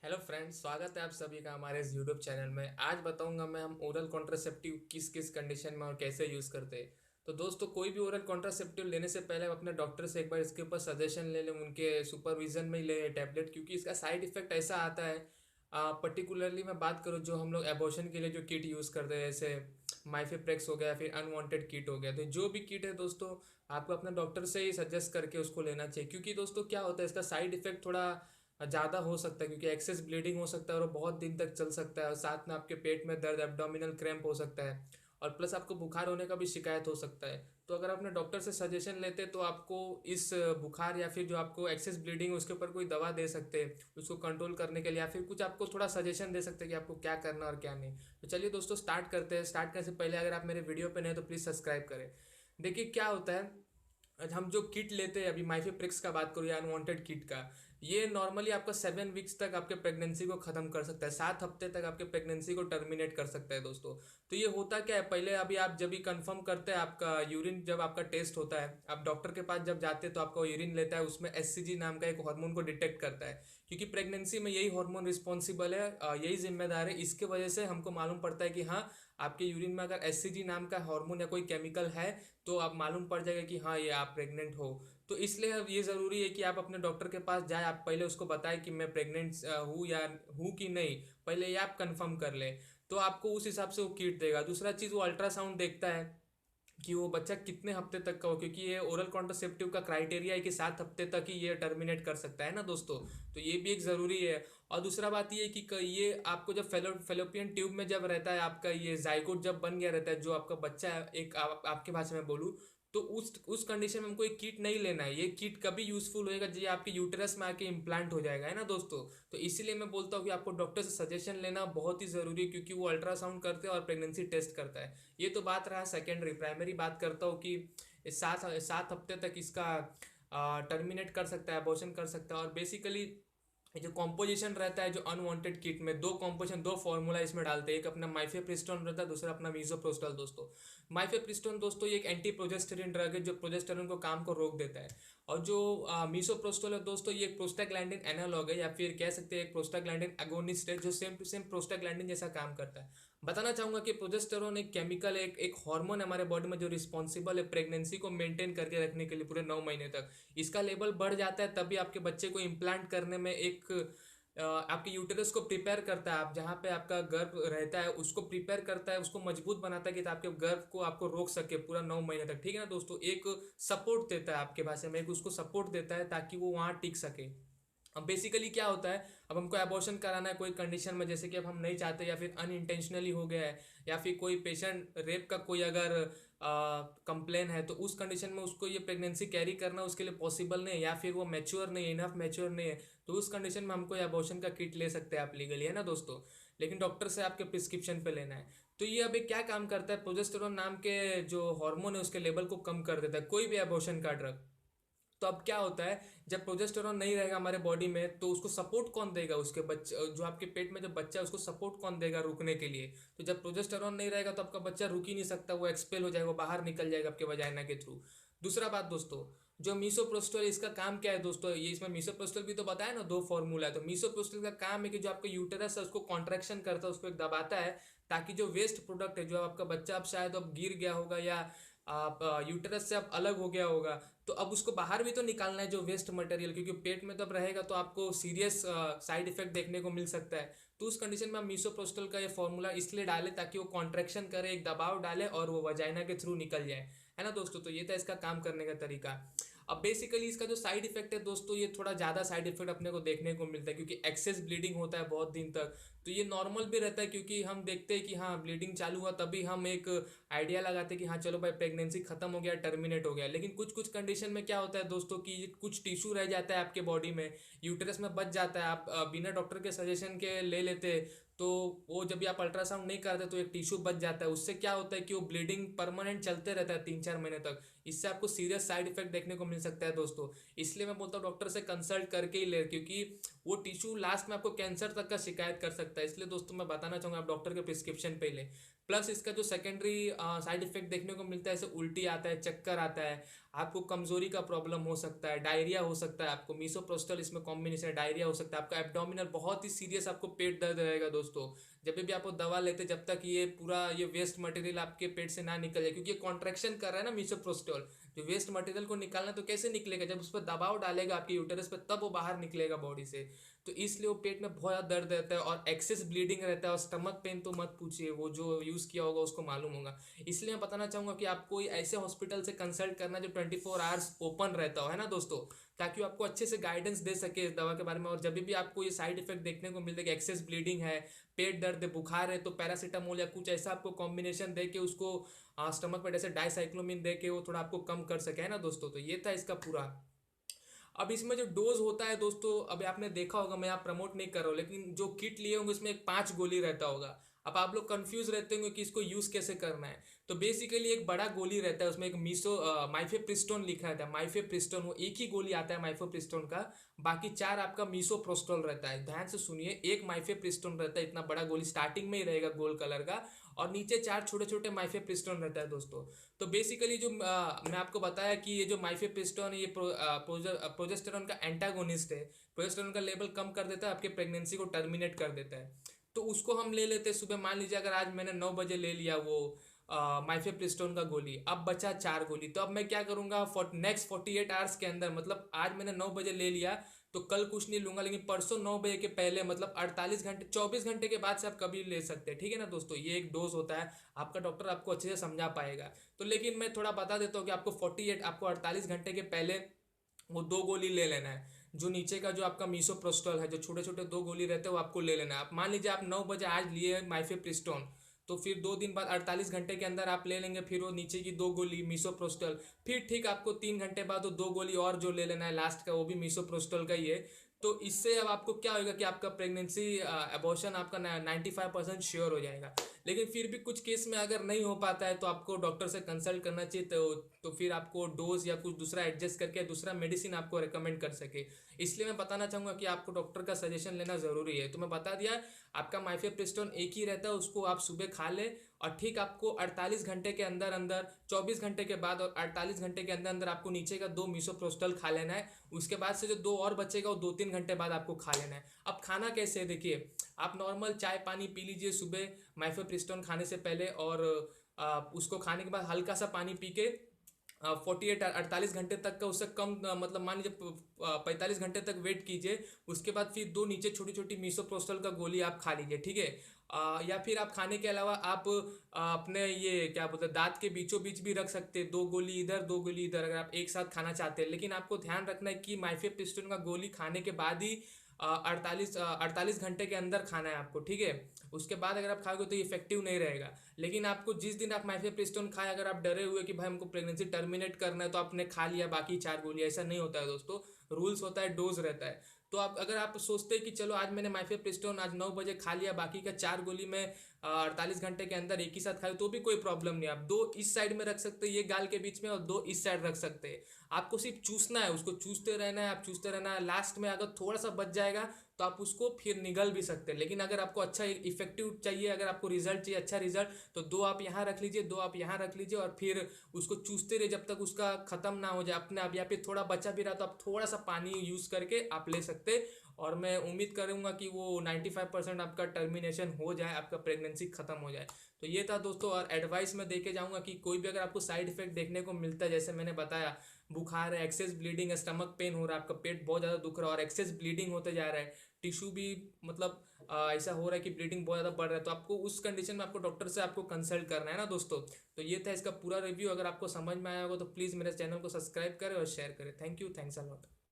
Hello friends, स्वागत है आप सभी का हमारे इस यूट्यूब चैनल में। आज बताऊंगा मैं हम ओरल कॉन्ट्रासेप्टिव किस किस कंडीशन में और कैसे यूज़ करते हैं। तो दोस्तों, कोई भी ओरल कॉन्ट्रासेप्टिव लेने से पहले आप अपने डॉक्टर से एक बार इसके ऊपर सजेशन ले लें, उनके सुपरविजन में ही ले टैबलेट, क्योंकि इसका साइड इफेक्ट ऐसा आता है। पर्टिकुलरली मैं बात करूँ, जो हम लोग एबॉर्शन के लिए जो किट यूज़ करते हैं, जैसे माइफेप्रेक्स हो गया, फिर अनवांटेड किट हो गया, तो जो भी किट है दोस्तों, आपको अपने डॉक्टर से ही सजेस्ट करके उसको लेना चाहिए। क्योंकि दोस्तों क्या होता है, इसका साइड इफेक्ट थोड़ा ज़्यादा हो सकता है, क्योंकि एक्सेस ब्लीडिंग हो सकता है और वो बहुत दिन तक चल सकता है, और साथ में आपके पेट में दर्द, एब्डोमिनल क्रैम्प हो सकता है, और प्लस आपको बुखार होने का भी शिकायत हो सकता है। तो अगर अपने डॉक्टर से सजेशन लेते तो आपको इस बुखार या फिर जो आपको एक्सेस ब्लीडिंग है उसके ऊपर कोई दवा दे सकते हैं उसको कंट्रोल करने के लिए, या फिर कुछ आपको थोड़ा सजेशन दे सकते हैं कि आपको क्या करना और क्या नहीं। तो चलिए दोस्तों, स्टार्ट करते हैं। स्टार्ट करने से पहले अगर आप मेरे वीडियो पे नए तो प्लीज़ सब्सक्राइब करें। देखिए क्या होता है, हम जो किट लेते हैं, अभी माइफेप्रिक्स का बात करूँ या अनवांटेड किट का, ये नॉर्मली आपका 7 वीक्स तक आपके प्रेगनेंसी को खत्म कर सकता है, 7 हफ्ते तक आपके प्रेगनेंसी को टर्मिनेट कर सकता है दोस्तों। तो ये होता क्या है, पहले अभी आप जब भी कंफर्म करते हैं, आपका यूरिन जब आपका टेस्ट होता है, आप डॉक्टर के पास जब जाते हैं तो आपका यूरिन लेता है, उसमें एससीजी नाम का एक हार्मोन को डिटेक्ट करता है। क्योंकि प्रेगनेंसी में यही हार्मोन रिस्पॉन्सिबल है, यही जिम्मेदार है। इसके वजह से हमको मालूम पड़ता है कि हाँ, आपके यूरिन में अगर एससीजी नाम का हार्मोन या कोई केमिकल है तो आप मालूम पड़ जाएगा कि हाँ, ये आप प्रेग्नेंट हो। तो इसलिए अब ये ज़रूरी है कि आप अपने डॉक्टर के पास जाए, आप पहले उसको बताएं कि मैं प्रेग्नेंट हूँ या हूँ कि नहीं, पहले ये आप कंफर्म कर ले। तो आपको उस हिसाब से वो किट देगा। दूसरा चीज़, वो अल्ट्रासाउंड देखता है कि वो बच्चा कितने हफ्ते तक का हो, क्योंकि ये ओरल कॉन्ट्रासेप्टिव का क्राइटेरिया है कि 7 हफ्ते तक ही ये टर्मिनेट कर सकता है ना दोस्तों। तो ये भी एक ज़रूरी है। और दूसरा बात ये है कि ये आपको जब फेलोपियन ट्यूब में जब रहता है, आपका ये जाइगोट जब बन गया रहता है, जो आपका बच्चा है, एक आपके भाषा में बोलूँ तो उस कंडीशन में हमको एक किट नहीं लेना है। ये किट कभी यूजफुल होएगा जब ये आपके यूटेरस में आके इम्प्लांट हो जाएगा, है ना दोस्तों। तो इसीलिए मैं बोलता हूँ कि आपको डॉक्टर से सजेशन लेना बहुत ही ज़रूरी है, क्योंकि वो अल्ट्रासाउंड करते हैं और प्रेगनेंसी टेस्ट करता है। ये तो बात रहा सेकेंडरी। प्राइमरी बात करता हूँ कि 7 हफ्ते तक इसका टर्मिनेट कर सकता है, अबॉर्शन कर सकता है। और बेसिकली जो कॉम्पोजिशन रहता है, जो अनवांटेड किट में दो कॉम्पोजिशन, दो फॉर्मूला इसमें डालते हैं। एक अपना माइफेप्रिस्टोन रहता है, दूसरा अपना मीसोप्रोस्टल दोस्तों। माइफेप्रिस्टोन दोस्तों ये एक एंटी प्रोजेस्टेरिन ड्रग है, जो प्रोजेस्टेरिन को काम को रोक देता है। और जो मीसोप्रोस्टल है दोस्तों, ये एक प्रोस्टाग्लैंडिन एनालॉग है, या फिर कह सकते हैं एक प्रोस्टाग्लैंडिन एगोनिस्ट है, जो सेम टू सेम प्रोस्टाग्लैंडिन जैसा काम करता है। बताना चाहूंगा कि प्रोजेस्टेरोन एक केमिकल है, एक हार्मोन हमारे बॉडी में जो रिस्पॉन्सिबल है प्रेगनेंसी को मेंटेन करके रखने के लिए पूरे 9 महीने तक। इसका लेवल बढ़ जाता है तभी आपके बच्चे को इम्प्लांट करने में एक आपके यूटेरस को प्रिपेयर करता है, आप जहाँ पे आपका गर्भ रहता है उसको प्रिपेयर करता है, उसको मजबूत बनाता है कि आपके गर्भ को आपको रोक सके पूरा 9 महीने तक। ठीक है ना दोस्तों, एक सपोर्ट देता है, आपके भाषा में एक उसको सपोर्ट देता है ताकि वो वहाँ टिक सके। अब बेसिकली क्या होता है, अब हमको एबॉर्शन कराना है कोई कंडीशन में, जैसे कि अब हम नहीं चाहते, या फिर अनइंटेंशनली हो गया है, या फिर कोई पेशेंट रेप का कोई अगर कंप्लेन है, तो उस कंडीशन में उसको ये प्रेगनेंसी कैरी करना उसके लिए पॉसिबल नहीं है, या फिर वो मैच्योर नहीं है, इनफ मैच्योर नहीं है, तो उस कंडीशन में हमको एबॉर्शन का किट ले सकते हैं आप लीगली, है ना दोस्तों। लेकिन डॉक्टर से आपके प्रिस्क्रिप्शन पे लेना है। तो ये अभी क्या काम करता है, प्रोजेस्टेरोन नाम के जो हार्मोन है उसके लेवल को कम कर देता है, कोई भी एबॉर्शन का ड्रग। तो अब क्या होता है, जब प्रोजेस्टेरॉन नहीं रहेगा हमारे बॉडी में, तो उसको सपोर्ट कौन देगा, उसके बच्चे जो आपके पेट में जो बच्चा है उसको सपोर्ट कौन देगा रुकने के लिए। तो जब प्रोजेस्टेरॉन नहीं रहेगा तो आपका बच्चा रुक ही नहीं सकता, वो एक्सपेल हो जाएगा, वो बाहर निकल जाएगा आपके वजाइना के थ्रू। दूसरा बात दोस्तों, जो मीसोप्रोस्टल, इसका काम क्या है दोस्तों, ये इसमें मीसोप्रोस्टल भी तो बताया ना, दो फॉर्मूला है। तो मीसोप्रोस्टल का काम है कि जो आपका यूटेरस है उसको कॉन्ट्रैक्शन करता है, उसको एक दबाता है, ताकि जो वेस्ट प्रोडक्ट है, जो आपका बच्चा अब शायद अब गिर गया होगा, या आप यूटेरस से अब अलग हो गया होगा, तो अब उसको बाहर भी तो निकालना है जो वेस्ट मटेरियल, क्योंकि पेट में तब रहेगा तो आपको सीरियस साइड इफेक्ट देखने को मिल सकता है। तो उस कंडीशन में हम मीसोप्रोस्टल का ये फॉर्मूला इसलिए डाले ताकि वो कॉन्ट्रैक्शन करे, एक दबाव डाले और वो वजाइना के थ्रू निकल जाए, है ना दोस्तों। तो ये था इसका काम करने का तरीका। अब बेसिकली इसका जो साइड इफेक्ट है दोस्तों, ये थोड़ा ज़्यादा साइड इफेक्ट अपने को देखने को मिलता है, क्योंकि एक्सेस ब्लीडिंग होता है बहुत दिन तक। तो ये नॉर्मल भी रहता है, क्योंकि हम देखते हैं कि हाँ ब्लीडिंग चालू हुआ तभी हम एक आइडिया लगाते हैं कि हाँ चलो भाई प्रेगनेंसी खत्म हो गया, टर्मिनेट हो गया। लेकिन कुछ कुछ कंडीशन में क्या होता है दोस्तों कि कुछ टिश्यू रह जाता है आपके बॉडी में, यूटेरस में बच जाता है, आप बिना डॉक्टर के सजेशन के ले लेते, तो वो जब भी आप अल्ट्रासाउंड नहीं करते तो एक टिश्यू बच जाता है। उससे क्या होता है कि वो ब्लीडिंग परमानेंट चलते रहता है 3-4 महीने तक। इससे आपको सीरियस साइड इफेक्ट देखने को मिल सकता है दोस्तों। इसलिए मैं बोलता हूँ डॉक्टर से कंसल्ट करके ही ले, क्योंकि वो टिश्यू लास्ट में आपको कैंसर तक का शिकायत कर सकता है। इसलिए दोस्तों मैं बताना चाहूंगा आप डॉक्टर के प्रिस्क्रिप्शन पे ही ले। प्लस इसका जो सेकेंडरी साइड इफेक्ट देखने को मिलता है, जैसे उल्टी आता है, चक्कर आता है, आपको कमजोरी का प्रॉब्लम हो सकता है, डायरिया हो सकता है, आपको मीसोप्रोस्टल इसमें कॉम्बिनेशन है, डायरिया हो सकता है, आपका एब्डोमिनल बहुत ही सीरियस आपको पेट दर्द रहेगा दोस्तों जब भी आप वो दवा लेते, जब तक ये पूरा ये वेस्ट मटेरियल आपके पेट से ना निकल जाए, क्योंकि ये कॉन्ट्रैक्शन कर रहा है ना मीसोप्रोस्टल, जो वेस्ट मटेरियल को निकालना, तो कैसे निकलेगा, जब उस पर दबाव डालेगा आपके यूटेरस पे तब वो बाहर निकलेगा बॉडी से। तो इसलिए वो पेट में बहुत ज़्यादा दर्द रहता है और एक्सेस ब्लीडिंग रहता है, और स्टमक पेन तो मत पूछिए, वो जो यूज़ किया होगा उसको मालूम होगा। इसलिए मैं बताना चाहूँगा कि आप कोई ऐसे हॉस्पिटल से कंसल्ट करना जो 24 आवर्स ओपन रहता हो, है ना दोस्तों, ताकि वो आपको अच्छे से गाइडेंस दे सके इस दवा के बारे में। और जब भी आपको ये साइड इफेक्ट देखने को मिलता है कि एक्सेस ब्लीडिंग है, पेट दर्द है, बुखार है, तो पैरासीटामोल या कुछ ऐसा आपको कॉम्बिनेशन दे के उसको स्टमक पे जैसे डाइसाइक्लोमिन दे के वो थोड़ा आपको कम कर सके, है ना दोस्तों। तो ये था इसका पूरा। अब इसमें जो डोज होता है दोस्तों, अभी आपने देखा होगा, मैं आप प्रमोट नहीं कर रहा हूँ, लेकिन जो किट लिए होंगे उसमें एक 5 गोली रहता होगा। अब आप लोग कंफ्यूज रहते होंगे कि इसको यूज कैसे करना है। तो बेसिकली एक बड़ा गोली रहता है, उसमें एक माइफेप्रिस्टोन लिखा रहता है, माइफेप्रिस्टोन, वो एक ही गोली आता है माइफेप्रिस्टोन का। बाकी 4 आपका मीसोप्रोस्टोल रहता है। ध्यान से सुनिए, एक माइफेप्रिस्टोन रहता है, इतना बड़ा गोली स्टार्टिंग में ही रहेगा गोल कलर का, और नीचे 4 छोटे छोटे माइफेप्रिस्टोन रहता है दोस्तों। तो बेसिकली जो मैं आपको बताया कि ये जो माइफेप्रिस्टोन है, ये प्रोजेस्टेरॉन का एंटागोनिस्ट है। प्रोजेस्टेरॉन का लेवल कम कर देता है, आपके प्रेगनेंसी को टर्मिनेट कर देता है। तो उसको हम ले लेते हैं सुबह, मान लीजिए अगर आज मैंने 9 बजे ले लिया वो माइफेप्रिस्टोन का गोली, अब बचा 4 गोली, तो अब मैं क्या करूंगा, नेक्स्ट 48 आवर्स के अंदर, मतलब आज मैंने 9 बजे ले लिया तो कल कुछ नहीं लूंगा, लेकिन परसों 9 बजे के पहले, मतलब 48 घंटे, 24 घंटे के बाद से आप कभी ले सकते हैं, ठीक है ना दोस्तों। ये एक डोज होता है, आपका डॉक्टर आपको अच्छे से समझा पाएगा। तो लेकिन मैं थोड़ा बता देता हूँ कि आपको 48 घंटे के पहले वो 2 गोली ले लेना है। जो नीचे का जो आपका मीसोप्रोस्टल है, जो छोटे छोटे 2 गोली रहते हैं, वो आपको ले लेना है। आप मान लीजिए आप 9 बजे आज लिए माइफेप्रिस्टोन, तो फिर 2 दिन बाद 48 घंटे के अंदर आप ले लेंगे फिर वो नीचे की 2 गोली मीसोप्रोस्टल। फिर ठीक आपको 3 घंटे बाद वो 2 गोली और जो ले लेना है लास्ट का, वो भी मीसोप्रोस्टल का ही है। तो इससे अब आपको क्या होगा कि आपका प्रेगनेंसी अबॉर्शन आपका 95% श्योर हो जाएगा। लेकिन फिर भी कुछ केस में अगर नहीं हो पाता है तो आपको डॉक्टर से कंसल्ट करना चाहिए, तो फिर आपको डोज या कुछ दूसरा एडजस्ट करके दूसरा मेडिसिन आपको रेकमेंड कर सके। इसलिए मैं बताना चाहूँगा कि आपको डॉक्टर का सजेशन लेना ज़रूरी है। तो मैं बता दिया, आपका माइफेप्रिस्टोन एक ही रहता है, उसको आप सुबह खा ले, और ठीक आपको 48 घंटे के अंदर अंदर, 24 घंटे के बाद और 48 घंटे के अंदर अंदर आपको नीचे का 2 मीसोप्रोस्टल खा लेना है। उसके बाद से जो 2 और बचेगा वो 2-3 घंटे बाद आपको खा लेना है। अब खाना कैसे है देखिए, आप नॉर्मल चाय पानी पी लीजिए सुबह माइफेप्रिस्टोन खाने से पहले, और उसको खाने के बाद हल्का सा पानी पी के 48 घंटे तक का, उससे कम मतलब मान लीजिए 45 घंटे तक वेट कीजिए। उसके बाद फिर 2 नीचे छोटी छोटी मीसोप्रोस्टल का गोली आप खा लीजिए, ठीक है। या फिर आप खाने के अलावा आप अपने ये क्या बोलते हैं, दांत के बीचों बीच भी रख सकते हैं 2 गोली इधर 2 गोली इधर, अगर आप एक साथ खाना चाहते हैं। लेकिन आपको ध्यान रखना है कि माइफेप्रिस्टोन का गोली खाने के बाद ही 48 घंटे के अंदर खाना है आपको, ठीक है। उसके बाद अगर आप खाओगे तो इफेक्टिव नहीं रहेगा। लेकिन आपको जिस दिन आप माइफेप्रिस्टोन खाए, अगर आप डरे हुए कि भाई हमको प्रेगनेंसी टर्मिनेट करना है, तो आपने खा लिया बाकी 4 गोली, ऐसा नहीं होता है दोस्तों। रूल्स होता है, डोज रहता है। तो आप अगर आप सोचते हैं कि चलो आज मैंने माइफेप्रिस्टोन आज 9 बजे खा लिया, बाकी का 4 गोली में 48 घंटे के अंदर एक ही साथ खाए, तो भी कोई प्रॉब्लम नहीं। आप 2 इस साइड में रख सकते हैं, ये गाल के बीच में, और 2 इस साइड रख सकते हैं। आपको सिर्फ चूसना है, उसको चूसते रहना है, आप चूसते रहना है। लास्ट में अगर थोड़ा सा बच जाएगा तो आप उसको फिर निगल भी सकते हैं। लेकिन अगर आपको अच्छा इफेक्टिव चाहिए, अगर आपको रिजल्ट चाहिए, अच्छा रिजल्ट, तो 2 आप यहाँ रख लीजिए, 2 आप यहाँ रख लीजिए, और फिर उसको चूसते रहिए जब तक उसका खत्म ना हो जाए अपने आप। या फिर थोड़ा बचा भी रहा तो आप थोड़ा सा पानी यूज करके आप ले सकते हैं। और मैं उम्मीद करूंगा कि वो 95% आपका टर्मिनेशन हो जाए, आपका प्रेगनेंसी खत्म हो जाए। तो ये था दोस्तों। और एडवाइस में देके जाऊंगा कि कोई भी अगर आपको साइड इफेक्ट देखने को मिलता है, जैसे मैंने बताया, बुखार है, एक्सेस ब्लीडिंग है, स्टमक पेन हो रहा है, आपका पेट बहुत ज़्यादा दुख रहा है और एक्सेस ब्लीडिंग होते जा रहा है, टिश्यू भी मतलब ऐसा हो रहा है कि ब्लीडिंग बहुत ज़्यादा बढ़ रहा है, तो आपको उस कंडीशन में आपको डॉक्टर से आपको कंसल्ट करना है ना दोस्तों। तो ये था इसका पूरा रिव्यू। अगर आपको समझ में आया होगा तो प्लीज़ मेरे चैनल को सब्सक्राइब करें और शेयर करें। Thank you, thanks a lot.